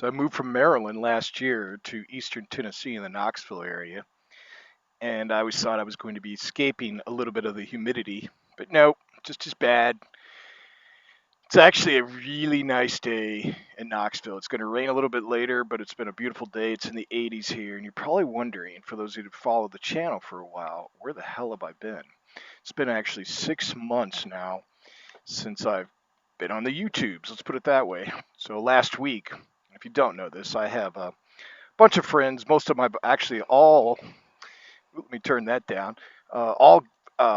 So I moved from Maryland last year to eastern Tennessee in the Knoxville area, and I always thought I was going to be escaping a little bit of the humidity, but no, just as bad. It's actually a really nice day in Knoxville. It's going to rain a little bit later, but it's been a beautiful day. It's in the 80s here, and you're probably wondering, for those of you who followed the channel for a while, where the hell have I been? It's been actually 6 months now since I've been on the YouTubes, let's put it that way. So last week, if you don't know this, I have a bunch of friends, most of my, actually all, let me turn that down, all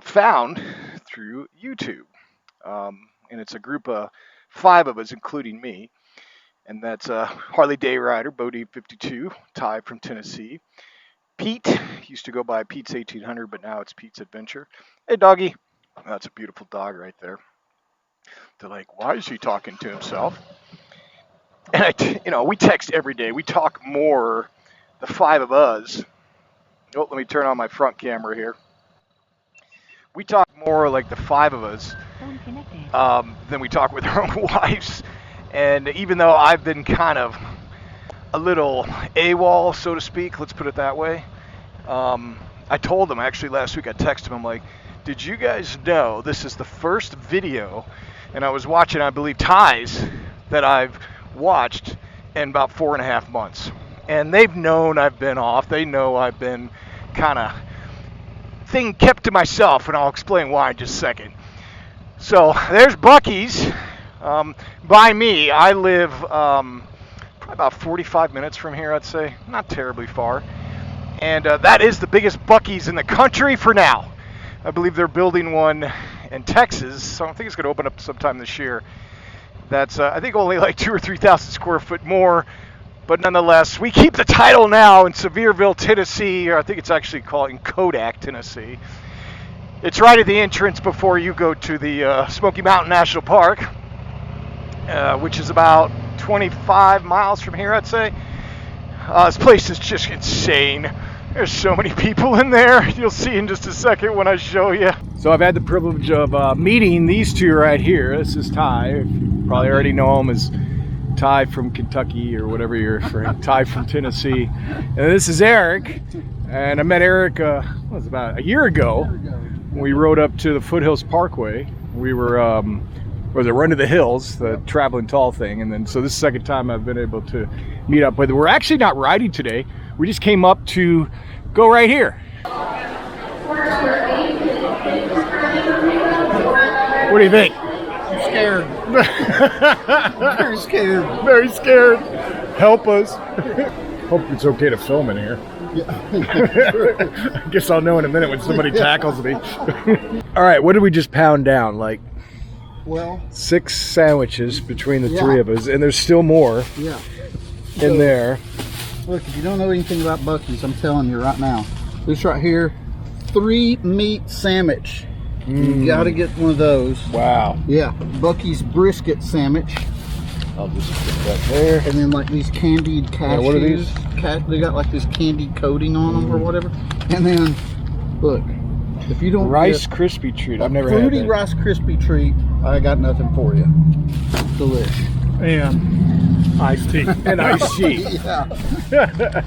found through YouTube. And it's a group of 5 of us, including me. And that's Harley-Day rider, Bodie 52, Ty from Tennessee. Pete, used to go by Pete's 1800, but now it's Pete's Adventure. Hey, doggy. That's a beautiful dog right there. They're like, why is he talking to himself? And we text every day. We talk more, the 5 of us. Oh, let me turn on my front camera here. We talk more like the 5 of us than we talk with our own wives. And even though I've been kind of a little AWOL, so to speak, let's put it that way, I told them actually last week, I texted them, I'm like, did you guys know this is the first video, and I was watching, I believe, Ty's, that I've watched in about 4.5 months. And they've known I've been off. They know I've been kind of thing kept to myself, and I'll explain why in just a second. So there's Buc-ee's by me. I live probably about 45 minutes from here, I'd say. Not terribly far. And that is the biggest Buc-ee's in the country for now. I believe they're building one in Texas, so I think it's going to open up sometime this year. That's, I think, only like 2,000 or 3,000 square foot more. But nonetheless, we keep the title now in Sevierville, Tennessee, or I think it's actually called in Kodak, Tennessee. It's right at the entrance before you go to the Smoky Mountain National Park, which is about 25 miles from here, I'd say. This place is just insane. There's so many people in there. You'll see in just a second when I show you. So I've had the privilege of meeting these 2 right here. This is Ty. You probably already know him as Ty from Kentucky or whatever you're referring. Ty from Tennessee. And this is Eric. And I met Eric, what was it, about a year ago. We rode up to the Foothills Parkway. We were, was it Run to the Hills, the traveling tall thing. And then, so this is the second time I've been able to meet up with her. We're actually not riding today. We just came up to go right here. What do you think? I'm scared. Very scared. Very scared. Help us. Hope it's okay to film in here. Yeah. I guess I'll know in a minute when somebody tackles me. All right, what did we just pound down? Like, well, 6 sandwiches between the 3 of us, and there's still more in there. Look, if you don't know anything about Buc-ee's, I'm telling you right now, this right here, 3 meat sandwich. You got to get one of those. Wow. Yeah, Buc-ee's brisket sandwich. I'll just put that there. And then like these candied cashews. Yeah, what are these? They got like this candied coating on them or whatever. And then, look, if you don't Rice Krispie treat. I've never had that. Fruity Rice Krispie treat, I got nothing for you. Delish. And iced tea. And iced tea. Yeah.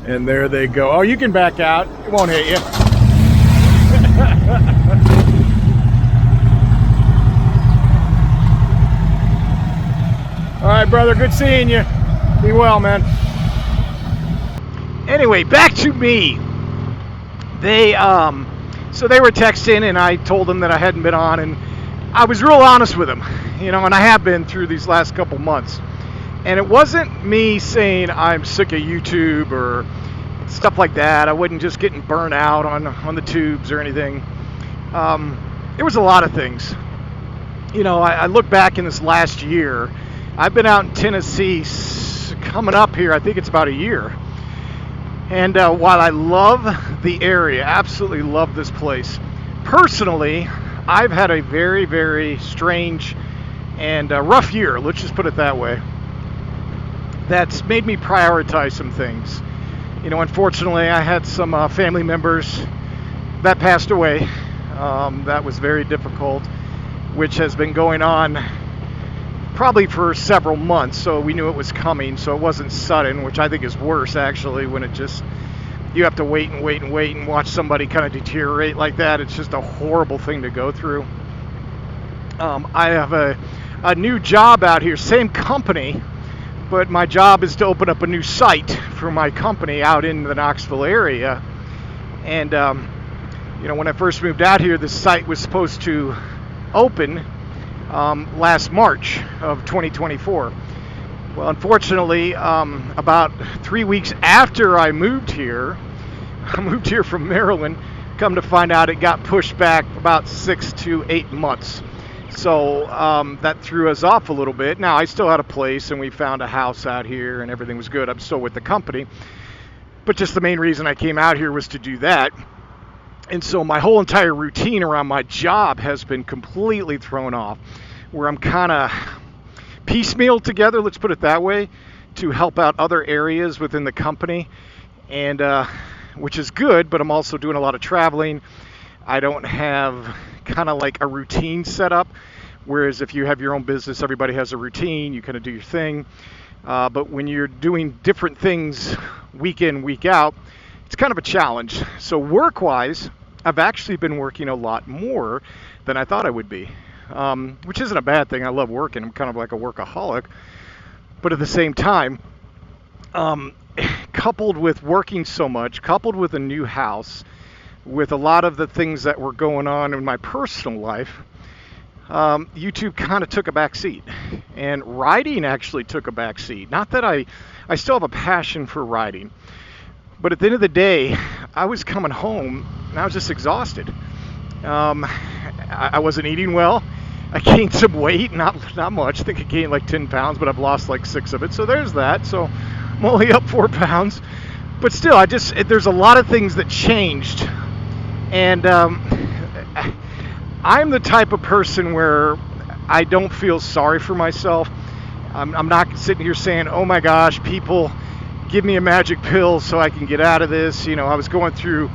And there they go. Oh, you can back out. It won't hit you. All right, brother. Good seeing you. Be well, man. Anyway, back to me. They, so they were texting, and I told them that I hadn't been on, and I was real honest with them, and I have been through these last couple months. And it wasn't me saying I'm sick of YouTube or stuff like that. I wasn't just getting burnt out on the tubes or anything. There was a lot of things. I look back in this last year. I've been out in Tennessee coming up here, I think it's about a year. And while I love the area, absolutely love this place, personally, I've had a very, very strange and rough year, let's just put it that way. That's made me prioritize some things. Unfortunately, I had some family members that passed away. That was very difficult, which has been going on probably for several months, so we knew it was coming, so it wasn't sudden, which I think is worse actually, when it just, you have to wait and wait and wait and watch somebody kind of deteriorate like that. It's just a horrible thing to go through. I have a new job out here, same company, but my job is to open up a new site for my company out in the Knoxville area. And when I first moved out here, the site was supposed to open last March of 2024. Well, unfortunately, about 3 weeks after I moved here from Maryland, come to find out it got pushed back about 6 to 8 months. So that threw us off a little bit. Now, I still had a place, and we found a house out here, and everything was good. I'm still with the company. But just the main reason I came out here was to do that. And so my whole entire routine around my job has been completely thrown off, where I'm kind of piecemeal together, let's put it that way, to help out other areas within the company, and which is good, but I'm also doing a lot of traveling. I don't have kind of like a routine set up, whereas if you have your own business, everybody has a routine, you kind of do your thing. But when you're doing different things week in, week out, it's kind of a challenge. So work-wise, I've actually been working a lot more than I thought I would be, which isn't a bad thing. I love working. I'm kind of like a workaholic. But at the same time, coupled with working so much, coupled with a new house, with a lot of the things that were going on in my personal life, YouTube kind of took a back seat, and riding actually took a back seat. Not that I still have a passion for riding, but at the end of the day, I was coming home and I was just exhausted. I wasn't eating well. I gained some weight, not much. I think I gained like 10 pounds, but I've lost like 6 of it. So there's that. So I'm only up 4 pounds, but still, there's a lot of things that changed, and I'm the type of person where I don't feel sorry for myself. I'm not sitting here saying, oh my gosh, people, give me a magic pill so I can get out of this. I was going through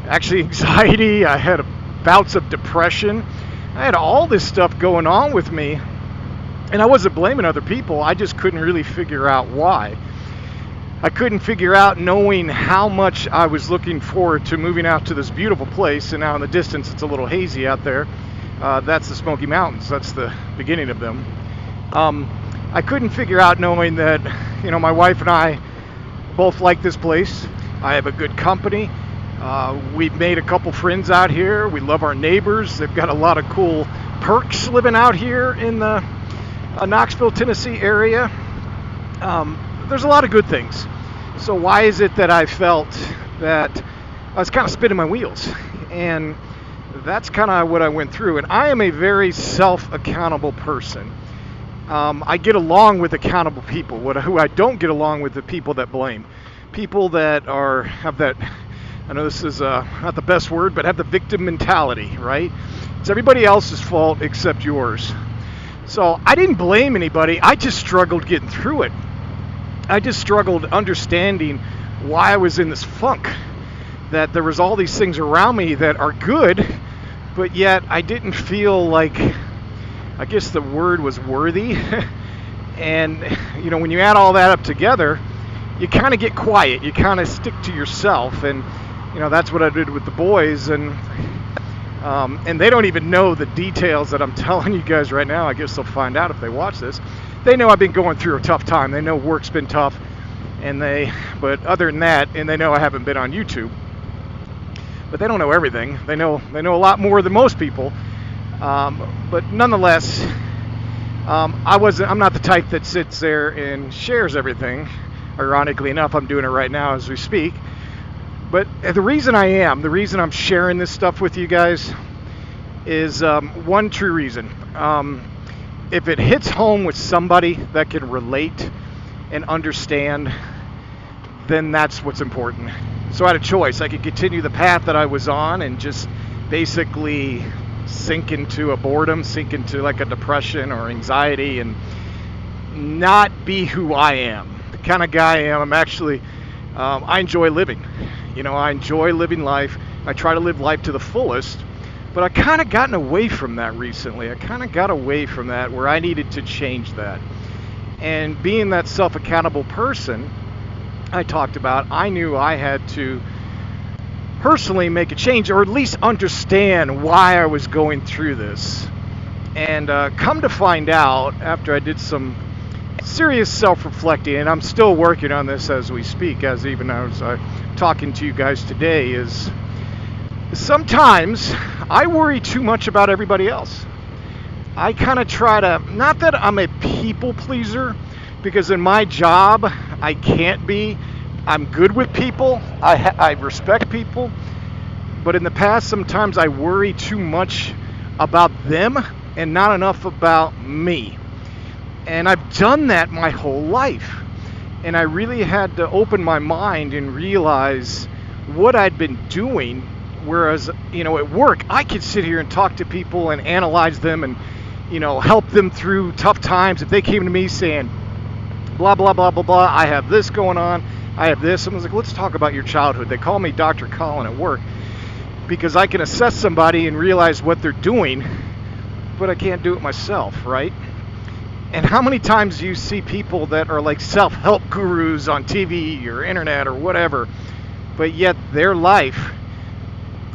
actually anxiety. I had bouts of depression. I had all this stuff going on with me, and I wasn't blaming other people. I just couldn't really figure out why. I couldn't figure out, knowing how much I was looking forward to moving out to this beautiful place, and now in the distance it's a little hazy out there. That's the Smoky Mountains. That's the beginning of them. I couldn't figure out, knowing that, my wife and I both like this place. I have a good company. We've made a couple friends out here. We love our neighbors. They've got a lot of cool perks living out here in the Knoxville, Tennessee area. There's a lot of good things. So why is it that I felt that I was kind of spinning my wheels? And that's kind of what I went through. And I am a very self-accountable person. I get along with accountable people. Who I don't get along with, the people that blame. People that have that, I know this is not the best word, but have the victim mentality, right? It's everybody else's fault except yours. So I didn't blame anybody. I just struggled getting through it. I just struggled understanding why I was in this funk. That there was all these things around me that are good, but yet I didn't feel like, I guess the word was worthy. And, when you add all that up together, you kind of get quiet. You kind of stick to yourself. And, that's what I did with the boys. And they don't even know the details that I'm telling you guys right now. I guess they'll find out if they watch this. They know I've been going through a tough time. They know work's been tough. But other than that, and they know I haven't been on YouTube. But they don't know everything. They know a lot more than most people. But nonetheless, I'm not the type that sits there and shares everything. Ironically enough, I'm doing it right now as we speak. But the reason I'm sharing this stuff with you guys is one true reason. If it hits home with somebody that can relate and understand, then that's what's important. So I had a choice. I could continue the path that I was on and just basically sink into a boredom, sink into like a depression or anxiety, and not be who I am. The kind of guy I am. I'm actually, I enjoy living. I enjoy living life, I try to live life to the fullest. But I kind of gotten away from that recently. I kind of got away from that where I needed to change that. And being that self-accountable person I talked about, I knew I had to personally make a change, or at least understand why I was going through this. And come to find out, after I did some serious self-reflecting, and I'm still working on this as we speak, as even as I'm talking to you guys today, is sometimes I worry too much about everybody else. I kind of try to, not that I'm a people pleaser, because in my job I can't be. I'm good with people. I respect people. But in the past, sometimes I worry too much about them and not enough about me. And I've done that my whole life. And I really had to open my mind and realize what I'd been doing. Whereas, at work, I could sit here and talk to people and analyze them and, help them through tough times. If they came to me saying, blah, blah, blah, blah, blah, I have this going on, I have this. Someone's like, let's talk about your childhood. They call me Dr. Colin at work because I can assess somebody and realize what they're doing, but I can't do it myself, right? And how many times do you see people that are like self-help gurus on TV or internet or whatever, but yet their life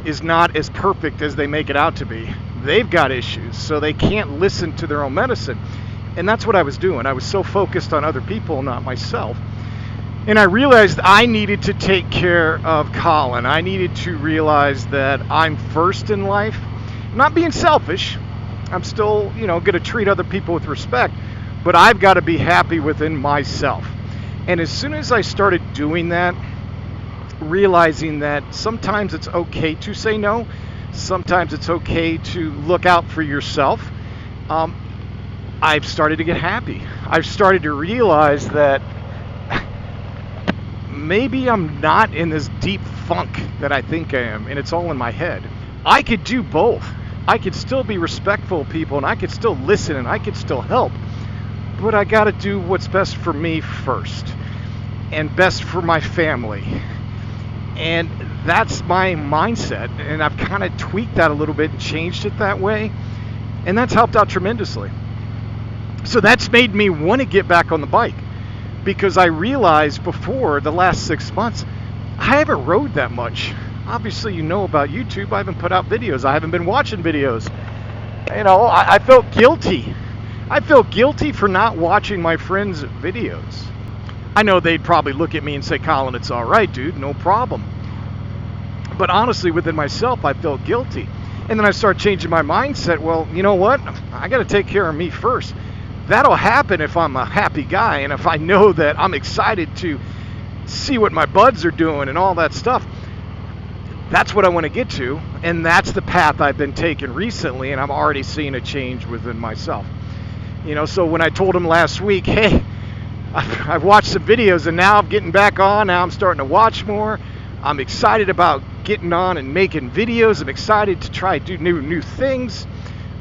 is not as perfect as they make it out to be? They've got issues, so they can't listen to their own medicine. And that's what I was doing. I was so focused on other people, not myself. And I realized I needed to take care of Colin. I needed to realize that I'm first in life. I'm not being selfish. I'm still, going to treat other people with respect, but I've got to be happy within myself. And as soon as I started doing that, realizing that sometimes it's okay to say no, sometimes it's okay to look out for yourself, I've started to get happy. I've started to realize that maybe I'm not in this deep funk that I think I am, and it's all in my head. I could do both. I could still be respectful of people, and I could still listen, and I could still help. But I got to do what's best for me first, and best for my family. And that's my mindset, and I've kind of tweaked that a little bit and changed it that way, and that's helped out tremendously. So that's made me want to get back on the bike, because I realized before the last 6 months, I haven't rode that much. Obviously, about YouTube. I haven't put out videos. I haven't been watching videos. I felt guilty. I felt guilty for not watching my friends' videos. I know they'd probably look at me and say, Colin, it's all right, dude, no problem. But honestly, within myself, I felt guilty. And then I started changing my mindset. Well, you know what? I got to take care of me first. That'll happen if I'm a happy guy and if I know that I'm excited to see what my buds are doing and all that stuff. That's what I want to get to, and that's the path I've been taking recently, and I'm already seeing a change within myself. So when I told him last week, hey, I've watched some videos and now I'm getting back on, now I'm starting to watch more. I'm excited about getting on and making videos. I'm excited to try to do new things.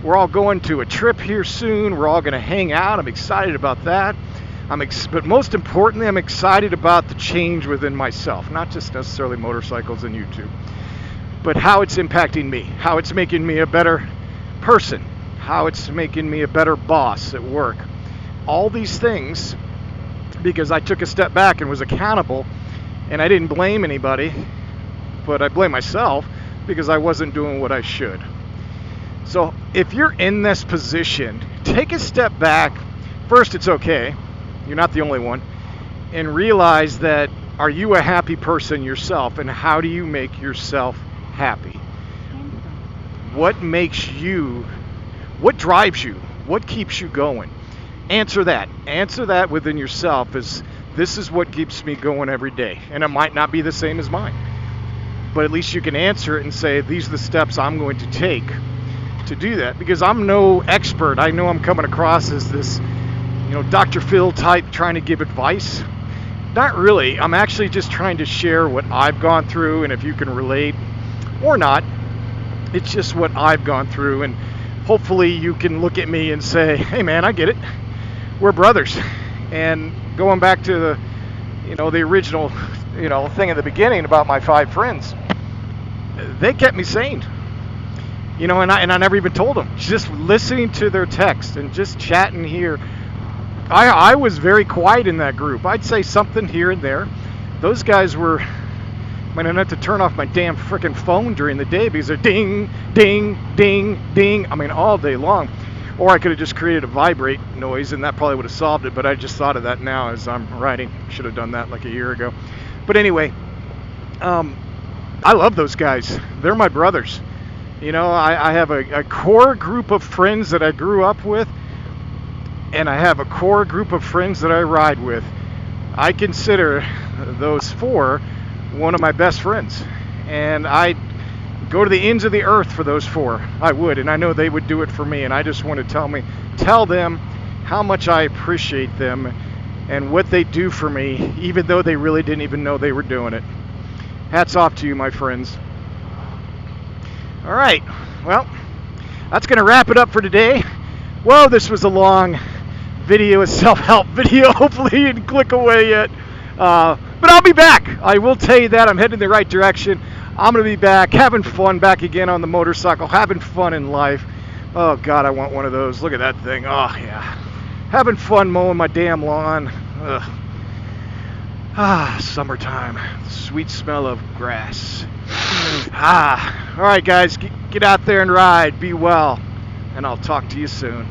We're all going to a trip here soon. We're all going to hang out. I'm excited about that. But most importantly, I'm excited about the change within myself, not just necessarily motorcycles and YouTube, but how it's impacting me, how it's making me a better person, how it's making me a better boss at work. All these things, because I took a step back and was accountable, and I didn't blame anybody, but I blame myself because I wasn't doing what I should. So if you're in this position, take a step back. First, it's okay. You're not the only one. And realize that, are you a happy person yourself? And how do you make yourself happy? What makes you, what drives you? What keeps you going? Answer that. Answer that within yourself. This is what keeps me going every day. And it might not be the same as mine. But at least you can answer it and say, these are the steps I'm going to take to do that. Because I'm no expert. I know I'm coming across as this Dr. Phil type trying to give advice. Not really. I'm actually just trying to share what I've gone through, and if you can relate or not, it's just what I've gone through, and hopefully you can look at me and say, hey man, I get it. We're brothers. And going back to the original thing at the beginning about my 5 friends, they kept me sane. And I never even told them. Just listening to their text and just chatting here. I was very quiet in that group. I'd say something here and there. Those guys were. I mean, I had to turn off my damn freaking phone during the day because they're ding, ding, ding, ding. I mean, all day long. Or I could have just created a vibrate noise, and that probably would have solved it. But I just thought of that now as I'm writing. Should have done that like a year ago. But anyway, I love those guys. They're my brothers. I have a core group of friends that I grew up with, and I have a core group of friends that I ride with. I consider those four one of my best friends, and I'd go to the ends of the earth for those four. I would, and I know they would do it for me. And I just want to tell them how much I appreciate them and what they do for me, even though they really didn't even know they were doing it. Hats off to you, my friends. All right, well, that's going to wrap it up for today. Whoa, this was a long video, a self-help video. Hopefully you didn't click away yet. But I'll be back. I will tell you that. I'm heading in the right direction. I'm going to be back, having fun back again on the motorcycle, having fun in life. Oh, God, I want one of those. Look at that thing. Oh, yeah. Having fun mowing my damn lawn. Ugh. Summertime. The sweet smell of grass. All right, guys, get out there and ride. Be well, and I'll talk to you soon.